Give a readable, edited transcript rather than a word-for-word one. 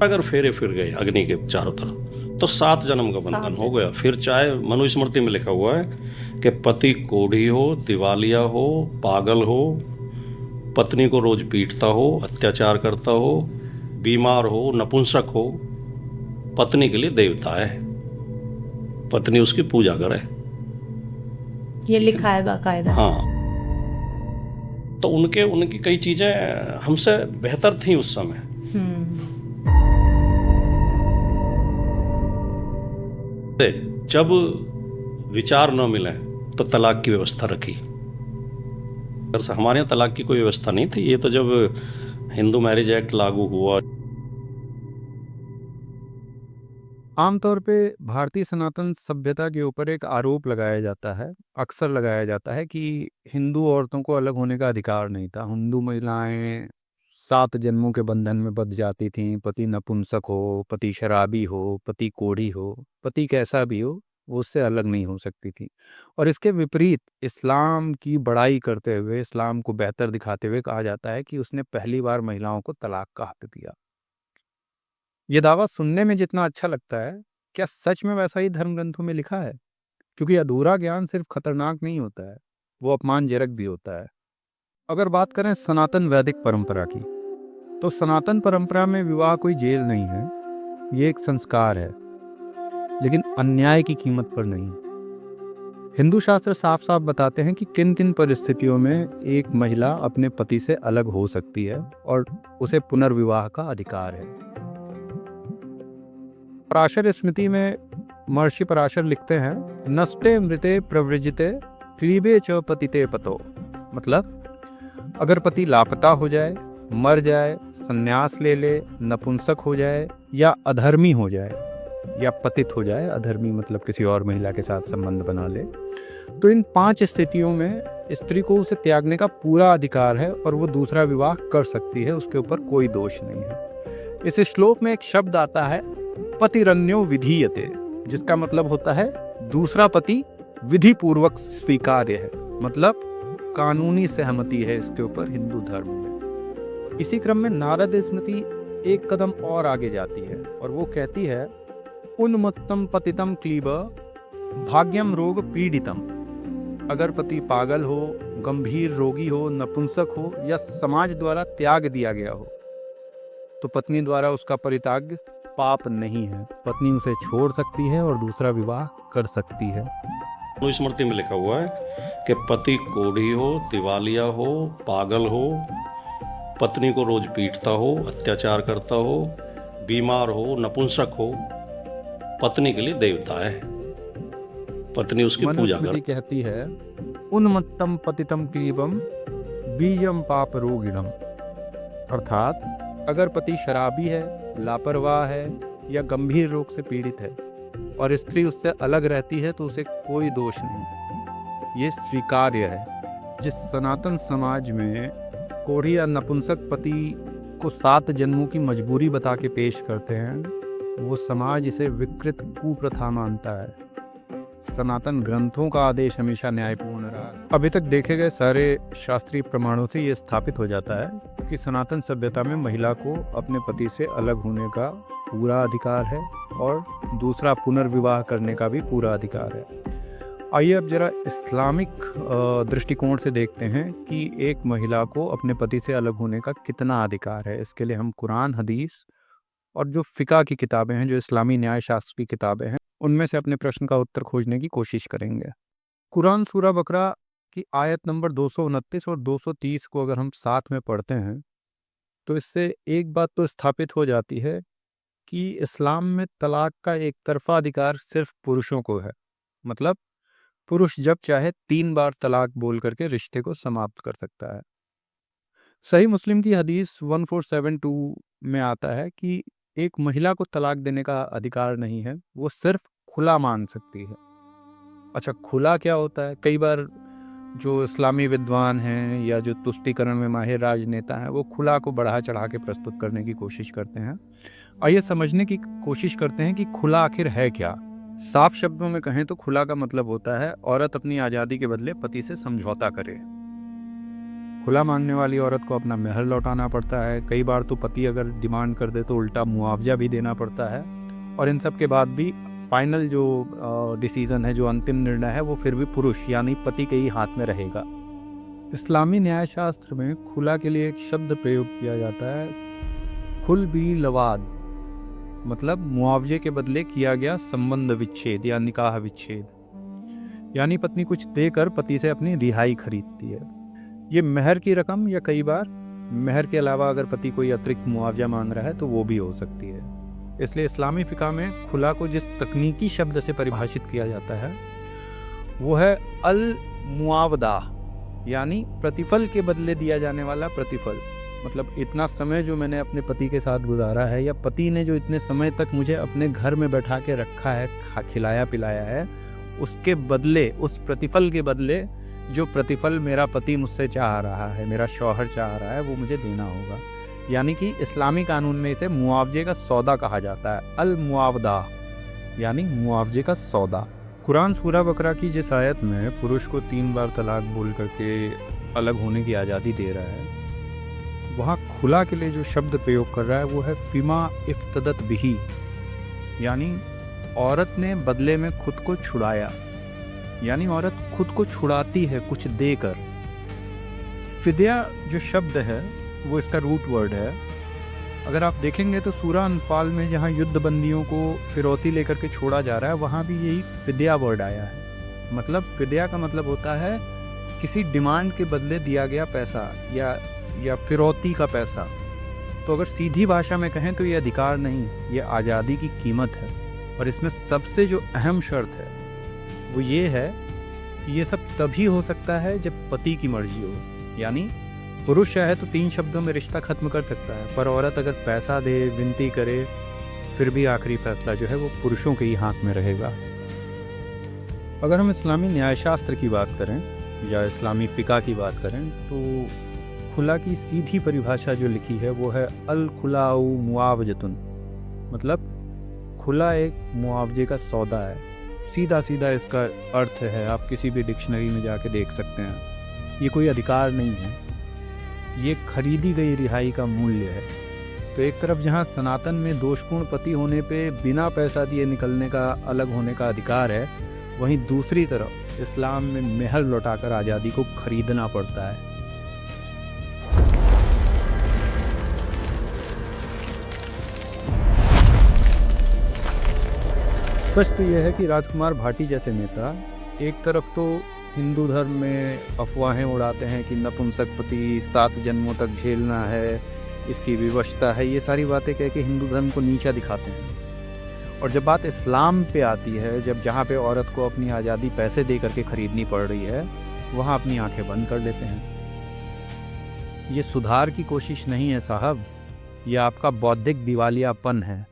अगर फेरे फिर गए अग्नि के चारों तरफ तो 7 जन्म का बंधन हो गया। फिर चाहे मनुस्मृति में लिखा हुआ है कि पति कोढ़ी हो, दिवालिया हो, पागल हो, पत्नी को रोज पीटता हो, अत्याचार करता हो, बीमार हो, नपुंसक हो, पत्नी के लिए देवता है, पत्नी उसकी पूजा करे। ये लिखा है बाकायदा। हाँ, तो उनकी कई चीजें हमसे बेहतर थी उस समय। जब विचार न मिले तो तलाक की व्यवस्था रखी। हमारे यहाँ तलाक की कोई व्यवस्था नहीं थी। ये तो जब हिंदू मैरिज एक्ट लागू हुआ। आमतौर पे भारतीय सनातन सभ्यता के ऊपर एक आरोप लगाया जाता है, अक्सर लगाया जाता है कि हिंदू औरतों को अलग होने का अधिकार नहीं था। हिंदू महिलाएं 7 जन्मों के बंधन में बंध जाती थीं। पति नपुंसक हो, पति शराबी हो, पति कोढ़ी हो, पति कैसा भी हो, वो उससे अलग नहीं हो सकती थी। और इसके विपरीत इस्लाम की बड़ाई करते हुए, इस्लाम को बेहतर दिखाते हुए कहा जाता है कि उसने पहली बार महिलाओं को तलाक का हक दिया। ये दावा सुनने में जितना अच्छा लगता है, क्या सच में वैसा ही धर्म ग्रंथों में लिखा है? क्योंकि अधूरा ज्ञान सिर्फ खतरनाक नहीं होता है, वो अपमानजनक भी होता है। अगर बात करें सनातन वैदिक परंपरा की, तो सनातन परंपरा में विवाह कोई जेल नहीं है, ये एक संस्कार है, लेकिन अन्याय की कीमत पर नहीं। हिंदू शास्त्र साफ साफ बताते हैं कि किन किन परिस्थितियों में एक महिला अपने पति से अलग हो सकती है और उसे पुनर्विवाह का अधिकार है। पराशर स्मृति में महर्षि पराशर लिखते हैं, नष्टे मृते प्रव्रजिते क्लीबे च पतिते पतो। मतलब अगर पति लापता हो जाए, मर जाए, संन्यास ले ले, नपुंसक हो जाए या अधर्मी हो जाए या पतित हो जाए, अधर्मी मतलब किसी और महिला के साथ संबंध बना ले, तो इन 5 स्थितियों में स्त्री को उसे त्यागने का पूरा अधिकार है और वो दूसरा विवाह कर सकती है, उसके ऊपर कोई दोष नहीं है। इस श्लोक में एक शब्द आता है पतिरन्यो विधीयते, जिसका मतलब होता है दूसरा पति विधि पूर्वक स्वीकार्य है, मतलब कानूनी सहमति है इसके ऊपर हिंदू धर्म में। इसी क्रम में नारद स्मृति एक कदम और आगे जाती है और वो कहती है, उन्मत्तम पतितम क्लीब भाग्यम रोग पीड़ितम। अगर पति पागल हो, गंभीर रोगी हो, नपुंसक हो या समाज द्वारा त्याग दिया गया हो, तो पत्नी द्वारा उसका परित्याग पाप नहीं है। पत्नी उसे छोड़ सकती है और दूसरा विवाह कर सकती है। स्मृति में लिखा हुआ है कि पति कोढ़ी हो, दिवालिया हो, पागल हो, पत्नी को रोज पीटता हो, अत्याचार करता हो, बीमार हो, नपुंसक हो, पत्नी के लिए देवता है, पत्नी उसकी पूजा करे। कहती है, उन्मत्तम पतितम क्लीबम बीजम पाप रोगिणम। अर्थात अगर पति शराबी है, लापरवाह है या गंभीर रोग से पीड़ित है और स्त्री उससे अलग रहती है तो उसे कोई दोष नहीं, ये स्वीकार्य है। जिस सनातन समाज में कोढ़ी या नपुंसक पति को 7 जन्मों की मजबूरी बता के पेश करते हैं, वो समाज इसे विकृत कुप्रथा मानता है। सनातन ग्रंथों का आदेश हमेशा न्यायपूर्ण रहा। अभी तक देखे गए सारे शास्त्रीय प्रमाणों से ये स्थापित हो जाता है कि सनातन सभ्यता में महिला को अपने पति से अलग होने का पूरा अधिकार है और दूसरा पुनर्विवाह करने का भी पूरा अधिकार है। आइए अब जरा इस्लामिक दृष्टिकोण से देखते हैं कि एक महिला को अपने पति से अलग होने का कितना अधिकार है। इसके लिए हम कुरान, हदीस और जो फ़िक़ा की किताबें हैं, जो इस्लामी न्याय शास्त्र की किताबें हैं, उनमें से अपने प्रश्न का उत्तर खोजने की कोशिश करेंगे। कुरान सूरा बकरा की आयत नंबर 229 और 230 को अगर हम साथ में पढ़ते हैं तो इससे एक बात तो स्थापित हो जाती है कि इस्लाम में तलाक का एक तरफा अधिकार सिर्फ पुरुषों को है। मतलब पुरुष जब चाहे 3 बार तलाक बोल करके रिश्ते को समाप्त कर सकता है। सही मुस्लिम की हदीस 1472 में आता है कि एक महिला को तलाक देने का अधिकार नहीं है, वो सिर्फ खुला मांग सकती है। अच्छा, खुला क्या होता है? कई बार जो इस्लामी विद्वान हैं या जो तुष्टीकरण में माहिर राजनेता हैं, वो खुला को बढ़ा चढ़ा के प्रस्तुत करने की कोशिश करते हैं। आइए समझने की कोशिश करते हैं कि खुला आखिर है क्या। साफ शब्दों में कहें तो खुला का मतलब होता है औरत अपनी आज़ादी के बदले पति से समझौता करे। खुला मांगने वाली औरत को अपना महर लौटाना पड़ता है। कई बार तो पति अगर डिमांड कर दे तो उल्टा मुआवजा भी देना पड़ता है। और इन सब के बाद भी फाइनल जो डिसीज़न है, जो अंतिम निर्णय है, वो फिर भी पुरुष यानी पति के ही हाथ में रहेगा। इस्लामी न्यायशास्त्र में खुला के लिए एक शब्द प्रयोग किया जाता है, खुल बी लवाद, मतलब मुआवजे के बदले किया गया संबंध विच्छेद या निकाह विच्छेद। यानी पत्नी कुछ देकर पति से अपनी रिहाई खरीदती है। ये महर की रकम या कई बार महर के अलावा अगर पति कोई अतिरिक्त मुआवजा मांग रहा है तो वो भी हो सकती है। इसलिए इस्लामी फ़िक़्ह में खुला को जिस तकनीकी शब्द से परिभाषित किया जाता है वो है अल मुआवदा, यानी प्रतिफल के बदले दिया जाने वाला प्रतिफल। मतलब इतना समय जो मैंने अपने पति के साथ गुजारा है, या पति ने जो इतने समय तक मुझे अपने घर में बैठा के रखा है, खिलाया पिलाया है, उसके बदले, उस प्रतिफल के बदले जो प्रतिफल मेरा पति मुझसे चाह रहा है, मेरा शौहर चाह रहा है, वो मुझे देना होगा। यानी कि इस्लामी कानून में इसे मुआवजे का सौदा कहा जाता है, अल मुआवदा यानी मुआवजे का सौदा। कुरान सूरा बकरा की जिस आयत में पुरुष को 3 बार तलाक बोल करके अलग होने की आज़ादी दे रहा है, वहाँ खुला के लिए जो शब्द प्रयोग कर रहा है वो है फिमा इफ्तदत बिही, यानी औरत ने बदले में खुद को छुड़ाया, यानी औरत खुद को छुड़ाती है कुछ देकर। फिदिया जो शब्द है वो इसका रूट वर्ड है। अगर आप देखेंगे तो सूरा अनफाल में जहाँ युद्ध बंदियों को फिरौती लेकर के छोड़ा जा रहा है, वहाँ भी यही फिदिया वर्ड आया है। मतलब फिदिया का मतलब होता है किसी डिमांड के बदले दिया गया पैसा या फिरौती का पैसा। तो अगर सीधी भाषा में कहें तो ये अधिकार नहीं, ये आज़ादी की कीमत है। और इसमें सबसे जो अहम शर्त है वो ये है कि ये सब तभी हो सकता है जब पति की मर्जी हो। यानी पुरुष चाहे तो 3 शब्दों में रिश्ता ख़त्म कर सकता है, पर औरत अगर पैसा दे, विनती करे, फिर भी आखिरी फैसला जो है वो पुरुषों के ही हाथ में रहेगा। अगर हम इस्लामी न्यायशास्त्र की बात करें या इस्लामी फ़िक़्ह की बात करें तो खुला की सीधी परिभाषा जो लिखी है वो है अल खुलाउ मुआवजतुन, मतलब खुला एक मुआवजे का सौदा है। सीधा सीधा इसका अर्थ है, आप किसी भी डिक्शनरी में जाके देख सकते हैं। ये कोई अधिकार नहीं है, ये खरीदी गई रिहाई का मूल्य है। तो एक तरफ जहाँ सनातन में दोषपूर्ण पति होने पे बिना पैसा दिए निकलने का, अलग होने का अधिकार है, वहीं दूसरी तरफ इस्लाम में महर लौटाकर आज़ादी को खरीदना पड़ता है। सच तो यह है कि राजकुमार भाटी जैसे नेता एक तरफ तो हिंदू धर्म में अफवाहें उड़ाते हैं कि नपुंसकपति 7 जन्मों तक झेलना है, इसकी विवशता है, ये सारी बातें कह के हिंदू धर्म को नीचा दिखाते हैं। और जब बात इस्लाम पे आती है, जब जहाँ पे औरत को अपनी आज़ादी पैसे दे करके ख़रीदनी पड़ रही है, वहाँ अपनी आंखें बंद कर लेते हैं। ये सुधार की कोशिश नहीं है साहब, ये आपका बौद्धिक दिवालियापन है।